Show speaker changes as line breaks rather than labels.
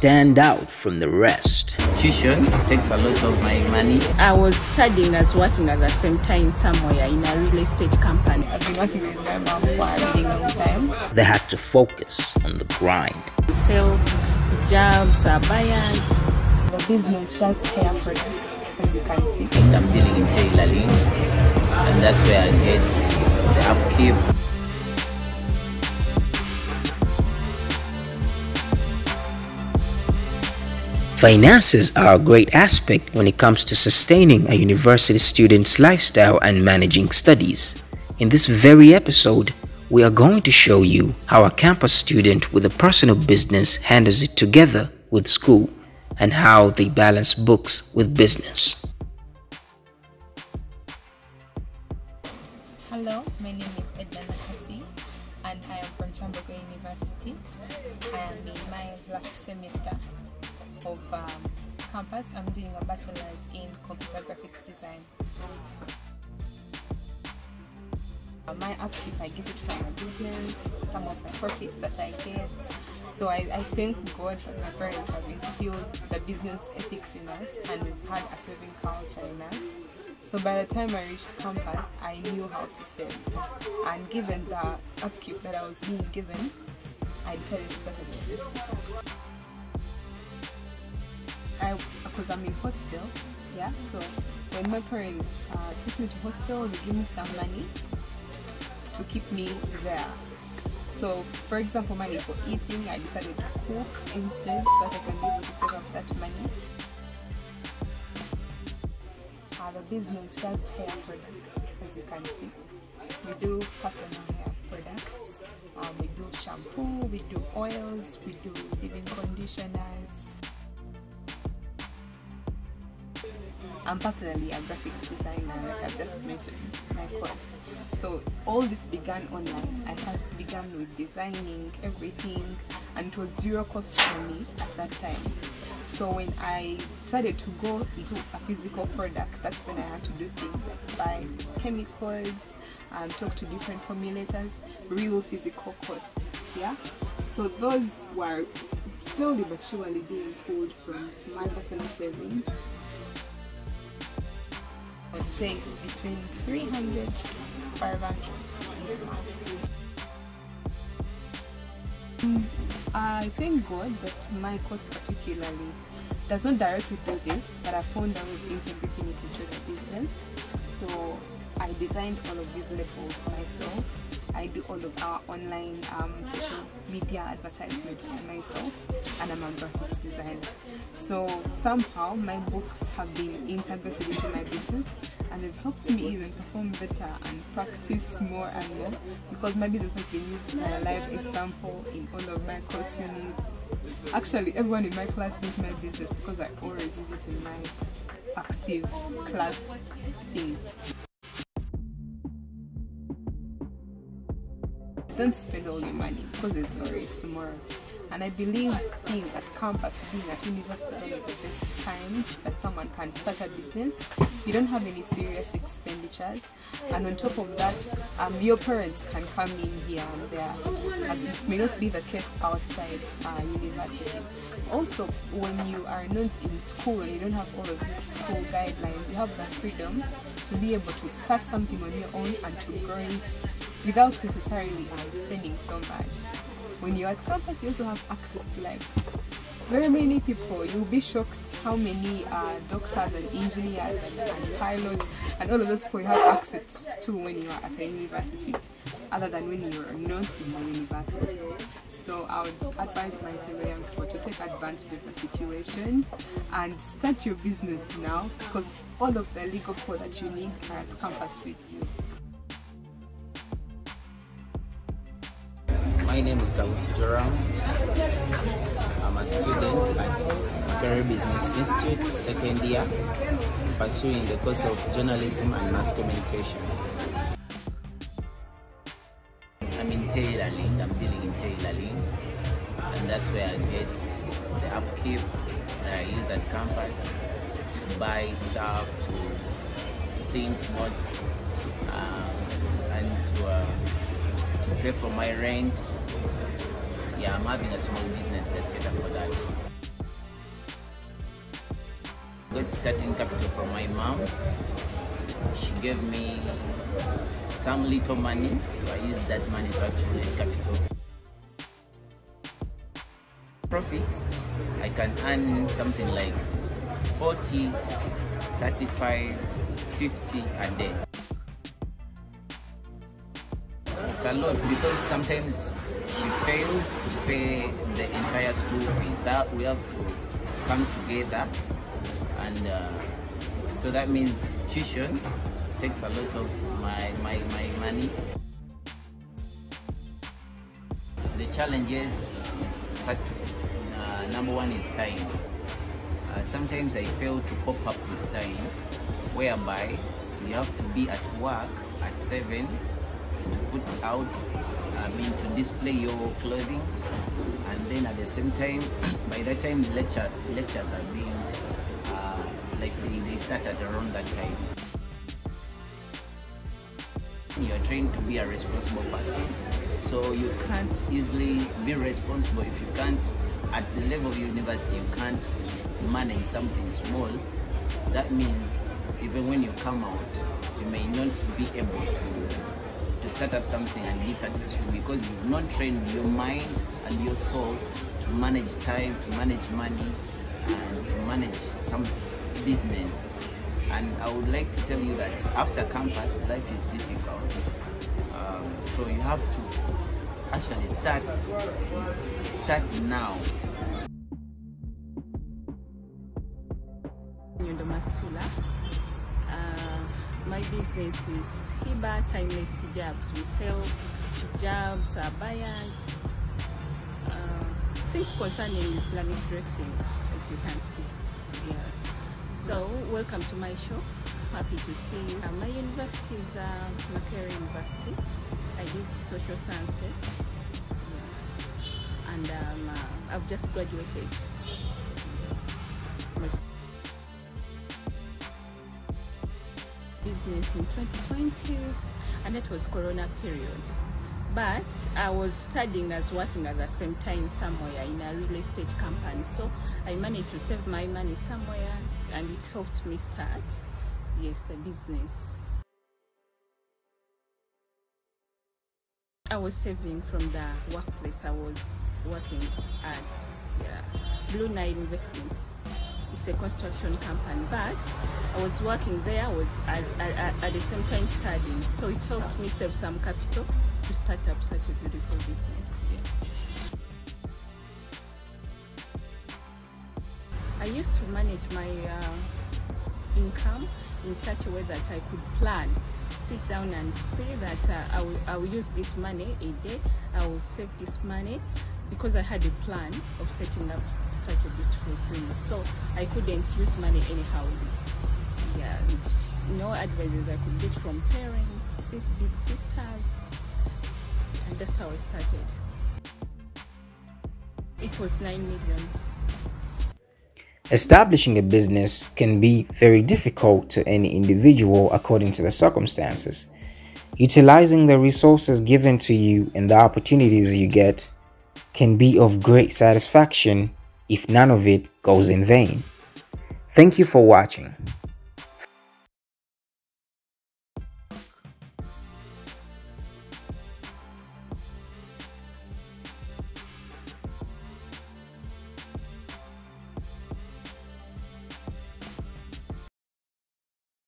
stand out from the rest.
Tuition takes a lot of my money.
I was studying as working at the same time somewhere in a real estate company.
I've been working with my mom for a really long time.
They had to focus on the grind.
Sell jobs, buyers.
The business does hair products, as you can see.
I'm dealing in tailoring, and that's where I get the upkeep.
Finances are a great aspect when it comes to sustaining a university student's lifestyle and managing studies. In this very episode, we are going to show you how a campus student with a personal business handles it together with school and how they balance books with business.
Hello, my name is Edna Nakasi and I am from Kampala University. I am in my last semester of campus. I'm doing a bachelor's in computer graphics design. My upkeep, I get it from my business, some of the profits that I get. So I thank God that my parents have instilled the business ethics in us, and we've had a saving culture in us. So by the time I reached campus, I knew how to save. And given the upkeep that I was being given, I decided to start a business with that. Because I'm in hostel, yeah, so when my parents took me to hostel, they gave me some money to keep me there. So for example, money for eating, I decided to cook instead so that I can be able to save up that money. The business does hair products, as you can see. We do personal hair products, we do shampoo, we do oils, we do leave-in conditioners. I'm personally a graphics designer, like I've just mentioned my course. So all this began online. I first began with designing everything, and it was zero cost for me at that time. So when I decided to go into a physical product, that's when I had to do things like buy chemicals, talk to different formulators, real physical costs. Yeah. So those were slowly but surely being pulled from my personal savings. I would say between 300 to 500 a month. I thank God that my course particularly does not directly do this, but I found a way of integrating it into the business. So I designed all of these labels myself. I do all of our online social media advertisement by myself, and I'm a graphics designer. So somehow my books have been integrated into my business, and they've helped me even perform better and practice more and more, because my business has been used as a live example in all of my course units. Actually, everyone in my class knows my business because I always use it in my active class things. Don't spend all your money, because there's always tomorrow. And I believe being at campus, being at university is one of the best times that someone can start a business. You don't have any serious expenditures, and on top of that, your parents can come in here and there, and it may not be the case outside university. Also, when you are not in school and you don't have all of these school guidelines, you have the freedom to be able to start something on your own and to grow it without necessarily spending so much. When you're at campus, you also have access to like very many people. You'll be shocked how many doctors and engineers and pilots and all of those people you have access to when you are at a university, other than when you're not in a university. So I would advise my fellow young people to take advantage of the situation and start your business now, because all of the legal code that you need are at campus with you.
My name is Joram. I'm a student at Career Business Institute, second year, pursuing the course of journalism and mass communication. I'm in tailoring, I'm dealing in tailoring, and that's where I get the upkeep that I use at campus to buy stuff, to print notes, and to pay for my rent. Yeah, I'm having a small business that can afford that. got starting capital from my mom. She gave me some little money, so I used that money to actually raise capital. Profits, I can earn something like 40, 35, 50 a day. It's a lot because sometimes she fails to pay the entire school fees. So we have to come together, and so that means tuition takes a lot of my money. The challenges is first, number one is time. Sometimes I fail to pop up with time, whereby you have to be at work at 7 to put out, to display your clothing, and then at the same time, by that time the lectures are being like they start at around that time. You are trained to be a responsible person, so you can't easily be responsible if you can't, at the level of university, you can't manage something small. That means even when you come out, you may not be able to start up something and be successful because you've not trained your mind and your soul to manage time, to manage money, and to manage some business. And I would like to tell you that after campus, life is difficult. So you have to actually start now.
My business is Hiba Timeless Hijabs. We sell hijabs, abayas, things concerning Islamic dressing, as you can see here. So, welcome to my shop. Happy to see you. My university is Makerere University. I did social sciences, and I've just graduated. Business in 2020, and it was Corona period. But I was studying as working at the same time somewhere in a real estate company, so I managed to save my money somewhere, and it helped me start, yes, the business. I was saving from the workplace I was working at, Blue Nile Investments. It's a construction company, but I was working there, I was at the same time studying, so it helped me save some capital to start up such a beautiful business. Yes, I used to manage my income in such a way that I could plan, sit down and say that I will use this money a day, I will save this money, because I had a plan of setting up such a beautiful thing, so I couldn't use money anyhow. No advices I could get from parents, big sisters, and that's how I started. It was 9 million.
Establishing a business can be very difficult to any individual according to the circumstances. Utilizing the resources given to you and the opportunities you get can be of great satisfaction if none of it goes in vain. Thank you for watching.